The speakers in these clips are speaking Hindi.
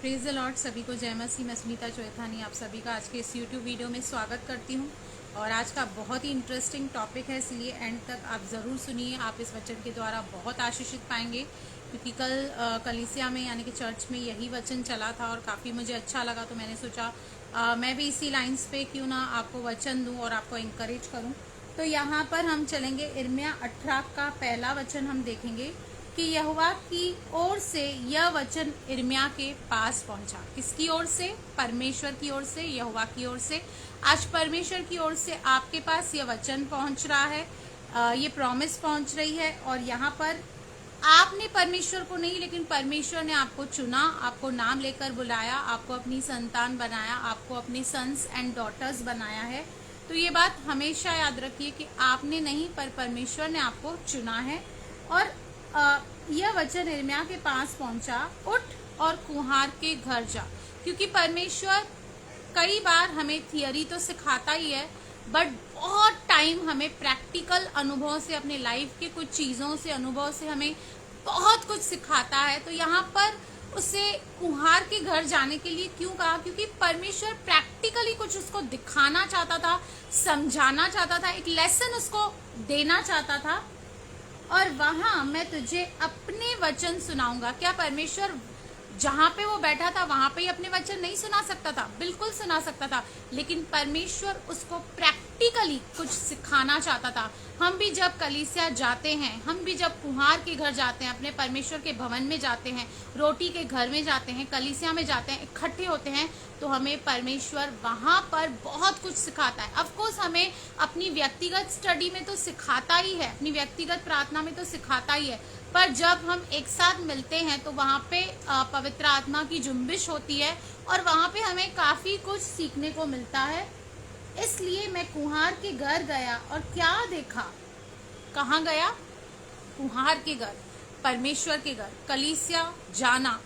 Praise the Lord. सभी को जय मसीह। मैं सुनीता चौथानी आप सभी का आज के इस यूट्यूब वीडियो में स्वागत करती हूँ। और आज का बहुत ही इंटरेस्टिंग टॉपिक है, इसलिए एंड तक आप ज़रूर सुनिए। आप इस वचन के द्वारा बहुत आशीषित पाएंगे, क्योंकि कल कलीसिया में यानी कि चर्च में यही वचन चला था और काफ़ी मुझे अच्छा लगा। तो मैंने सोचा मैं भी इसी लाइन्स पे क्यों ना आपको वचन दूँ और आपको इंकरेज करूँ। तो यहाँ पर हम चलेंगे, यिर्मयाह 18 का पहला वचन हम देखेंगे कि यहोवा की ओर से यह वचन यिर्मयाह के पास पहुंचा। किसकी ओर से? परमेश्वर की ओर से, यहोवा की ओर से। आज परमेश्वर की ओर से आपके पास यह वचन पहुंच रहा है, ये प्रॉमिस पहुंच रही है। और यहाँ पर आपने परमेश्वर को नहीं, लेकिन परमेश्वर ने आपको चुना, आपको नाम लेकर बुलाया, आपको अपनी संतान बनाया, आपको अपने सन्स एंड डॉटर्स बनाया है। तो ये बात हमेशा याद रखिए कि आपने नहीं, पर परमेश्वर ने आपको चुना है। और यह वचन यिर्मयाह के पास पहुंचा, उठ और कुम्हार के घर जा। क्योंकि परमेश्वर कई बार हमें थियरी तो सिखाता ही है, बट बहुत टाइम हमें प्रैक्टिकल अनुभव से, अपने लाइफ के कुछ चीज़ों से, अनुभव से हमें बहुत कुछ सिखाता है। तो यहाँ पर उसे कुम्हार के घर जाने के लिए क्यों कहा? क्योंकि परमेश्वर प्रैक्टिकली कुछ उसको दिखाना चाहता था, समझाना चाहता था, एक लेसन उसको देना चाहता था। और वहां मैं तुझे अपने वचन सुनाऊंगा। क्या परमेश्वर जहां पे वो बैठा था वहां पे ही अपने वचन नहीं सुना सकता था? बिल्कुल सुना सकता था, लेकिन परमेश्वर उसको प्रैक्टिकली कुछ सिखाना चाहता था। हम भी जब कलीसिया जाते हैं, हम भी जब कुम्हार के घर जाते हैं, अपने परमेश्वर के भवन में जाते हैं, रोटी के घर में जाते हैं, कलीसिया में जाते हैं, इकट्ठे होते हैं, तो हमें परमेश्वर वहां पर बहुत कुछ सिखाता है। ऑफकोर्स हमें अपनी व्यक्तिगत स्टडी में तो सिखाता ही है, अपनी व्यक्तिगत प्रार्थना में तो सिखाता ही है, पर जब हम एक साथ मिलते हैं तो वहाँ पे पवित्र आत्मा की जुम्बिश होती है और वहाँ पे हमें काफ़ी कुछ सीखने को मिलता है। इसलिए मैं कुम्हार के घर गया और क्या देखा? कहाँ गया? कुम्हार के घर, परमेश्वर के घर। कलीसिया जाना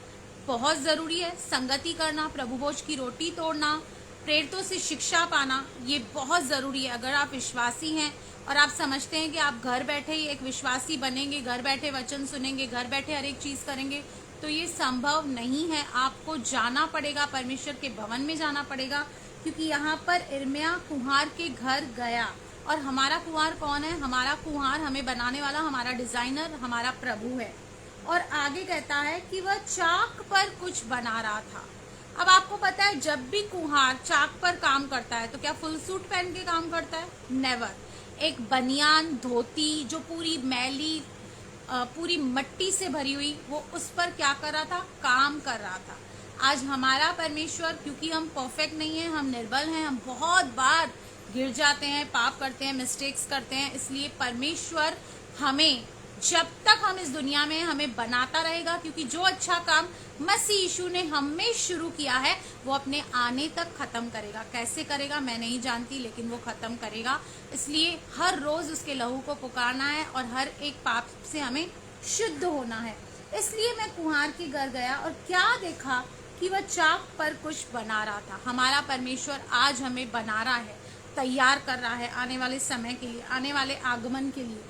बहुत ज़रूरी है, संगति करना, प्रभु भोज की रोटी तोड़ना, प्रेरितों से शिक्षा पाना, ये बहुत ज़रूरी है। अगर आप विश्वासी हैं और आप समझते हैं कि आप घर बैठे ही एक विश्वासी बनेंगे, घर बैठे वचन सुनेंगे, घर बैठे हर एक चीज़ करेंगे, तो ये संभव नहीं है। आपको जाना पड़ेगा, परमेश्वर के भवन में जाना पड़ेगा। क्योंकि यहाँ पर यिर्मयाह कुम्हार के घर गया। और हमारा कुम्हार कौन है? हमारा कुम्हार, हमें बनाने वाला, हमारा डिजाइनर, हमारा प्रभु है। और आगे कहता है कि वह चाक पर कुछ बना रहा था। अब आपको पता है, जब भी कुम्हार चाक पर काम करता है तो क्या फुल सूट पहन के काम करता है? नेवर। एक बनियान, धोती जो पूरी मैली, पूरी मिट्टी से भरी हुई, वो उस पर क्या कर रहा था? काम कर रहा था। आज हमारा परमेश्वर, क्योंकि हम परफेक्ट नहीं है, हम निर्बल हैं, हम बहुत बार गिर जाते हैं, पाप करते हैं, मिस्टेक्स करते हैं, इसलिए परमेश्वर हमें, जब तक हम इस दुनिया में, हमें बनाता रहेगा। क्योंकि जो अच्छा काम मसीह यीशु ने हमें शुरू किया है वो अपने आने तक खत्म करेगा। कैसे करेगा मैं नहीं जानती, लेकिन वो खत्म करेगा। इसलिए हर रोज उसके लहू को पुकारना है और हर एक पाप से हमें शुद्ध होना है। इसलिए मैं कुम्हार के घर गया और क्या देखा कि वह चाक पर कुछ बना रहा था। हमारा परमेश्वर आज हमें बना रहा है, तैयार कर रहा है आने वाले समय के लिए, आने वाले आगमन के लिए।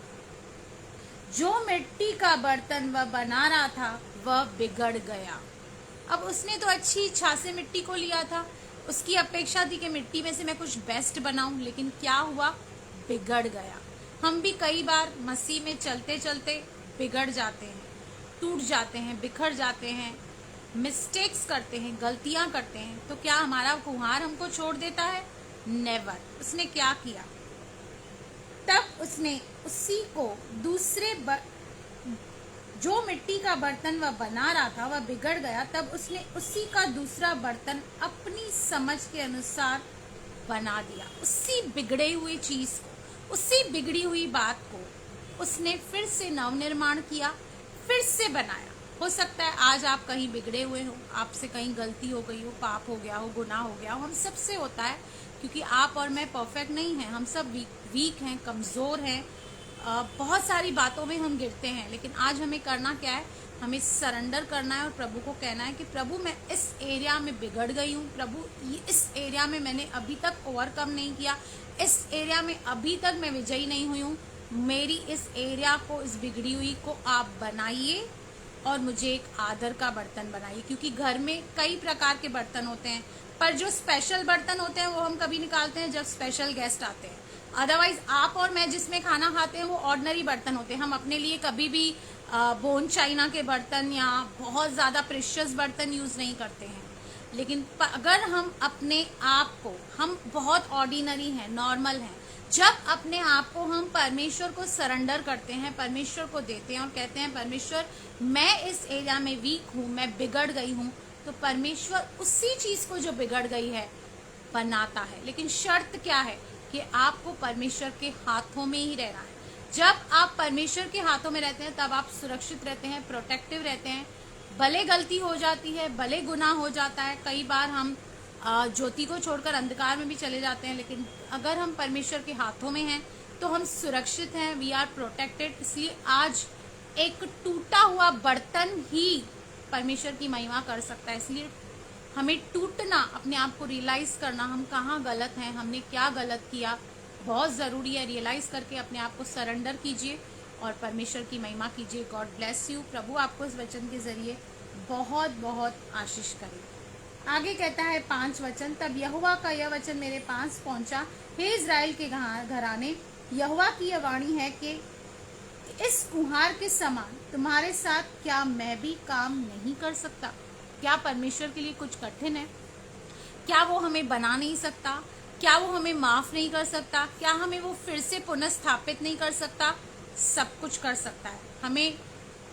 जो मिट्टी का बर्तन वह बना रहा था वह बिगड़ गया। अब उसने तो अच्छी इच्छा से मिट्टी को लिया था, उसकी अपेक्षा थी कि मिट्टी में से मैं कुछ बेस्ट बनाऊं, लेकिन क्या हुआ? बिगड़ गया। हम भी कई बार मसीह में चलते चलते बिगड़ जाते हैं, टूट जाते हैं, बिखर जाते हैं, मिस्टेक्स करते हैं, गलतियां करते हैं। तो क्या हमारा कुम्हार हमको छोड़ देता है? नेवर। उसने क्या किया? तब उसने उसी को जो मिट्टी का बर्तन वह बना रहा था वह बिगड़ गया, तब उसने उसी का दूसरा बर्तन अपनी समझ के अनुसार बना दिया। उसी बिगड़े हुई चीज को, उसी बिगड़ी हुई बात को उसने फिर से नवनिर्माण किया, फिर से बनाया। हो सकता है आज आप कहीं बिगड़े हुए हो, आपसे कहीं गलती हो गई हो, पाप हो गया हो, गुनाह हो गया हो। हम सबसे होता है, क्योंकि आप और मैं परफेक्ट नहीं हैं, हम सब वीक हैं, कमज़ोर हैं, बहुत सारी बातों में हम गिरते हैं। लेकिन आज हमें करना क्या है? हमें सरेंडर करना है और प्रभु को कहना है कि प्रभु मैं इस एरिया में बिगड़ गई हूँ, प्रभु इस एरिया में मैंने अभी तक ओवरकम नहीं किया, इस एरिया में अभी तक मैं विजयी नहीं हुई हूँ, मेरी इस एरिया को, इस बिगड़ी हुई को आप बनाइए और मुझे एक आदर का बर्तन बनाइए, क्योंकि घर में कई प्रकार के बर्तन होते हैं, पर जो स्पेशल बर्तन होते हैं वो हम कभी निकालते हैं जब स्पेशल गेस्ट आते हैं। अदरवाइज आप और मैं जिसमें खाना खाते हैं वो ऑर्डिनरी बर्तन होते हैं। हम अपने लिए कभी भी बोन चाइना के बर्तन या बहुत ज़्यादा प्रेशियस बर्तन यूज़ नहीं करते हैं। लेकिन अगर हम अपने आप को, हम बहुत ऑर्डिनरी हैं, नॉर्मल हैं, जब अपने आप को हम परमेश्वर को सरेंडर करते हैं, परमेश्वर को देते हैं और कहते हैं परमेश्वर मैं इस एरिया में वीक हूँ, मैं बिगड़ गई हूँ, तो परमेश्वर उसी चीज़ को जो बिगड़ गई है बनाता है। लेकिन शर्त क्या है कि आपको परमेश्वर के हाथों में ही रहना है। जब आप परमेश्वर के हाथों में रहते हैं तब आप सुरक्षित रहते हैं, प्रोटेक्टिव रहते हैं। भले गलती हो जाती है, भले गुनाह हो जाता है, कई बार हम ज्योति को छोड़कर अंधकार में भी चले जाते हैं, लेकिन अगर हम परमेश्वर के हाथों में हैं तो हम सुरक्षित हैं, वी आर प्रोटेक्टेड। इसलिए आज एक टूटा हुआ बर्तन ही परमेश्वर की महिमा कर सकता है। इसलिए हमें टूटना, अपने आप को रियलाइज करना, हम कहाँ गलत हैं, हमने क्या गलत किया, बहुत ज़रूरी है। रियलाइज करके अपने आप को सरेंडर कीजिए और परमेश्वर की महिमा कीजिए। God bless you. प्रभु आपको इस वचन के जरिए बहुत बहुत आशीष करे। आगे कहता है 5 वचन, तब यहोवा का यह वचन मेरे पास पहुंचा, हे इज़राइल के घराने, यहोवा की यह वाणी है कि इस कुम्हार के समान तुम्हारे साथ क्या मैं भी काम नहीं कर सकता। क्या परमेश्वर के लिए कुछ कठिन है? क्या वो हमें बना नहीं सकता? क्या वो हमें माफ नहीं कर सकता? क्या हमें वो फिर से पुनर्स्थापित नहीं कर सकता? सब कुछ कर सकता है। हमें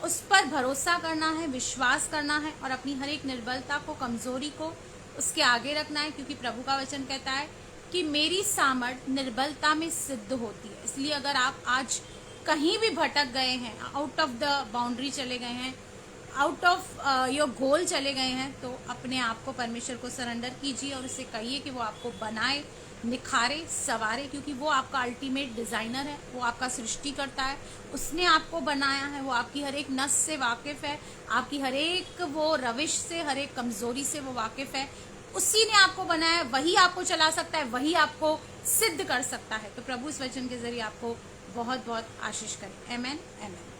उस पर भरोसा करना है, विश्वास करना है और अपनी हर एक निर्बलता को, कमजोरी को उसके आगे रखना है, क्योंकि प्रभु का वचन कहता है कि मेरी सामर्थ निर्बलता में सिद्ध होती है। इसलिए अगर आप आज कहीं भी भटक गए हैं, आउट ऑफ द बाउंड्री चले गए हैं, आउट ऑफ योर गोल चले गए हैं, तो अपने आप को परमेश्वर को सरेंडर कीजिए और उससे कहिए कि वो आपको बनाए, निखारे, सवारे, क्योंकि वो आपका अल्टीमेट डिज़ाइनर है, वो आपका सृष्टि करता है, उसने आपको बनाया है, वो आपकी हर एक नस से वाकिफ़ है, आपकी हर एक वो रविश से, हर एक कमज़ोरी से वो वाकिफ़ है। उसी ने आपको बनाया है, वही आपको चला सकता है, वही आपको सिद्ध कर सकता है। तो प्रभु इस वचन के जरिए आपको बहुत बहुत आशीष करे। आमेन, आमेन।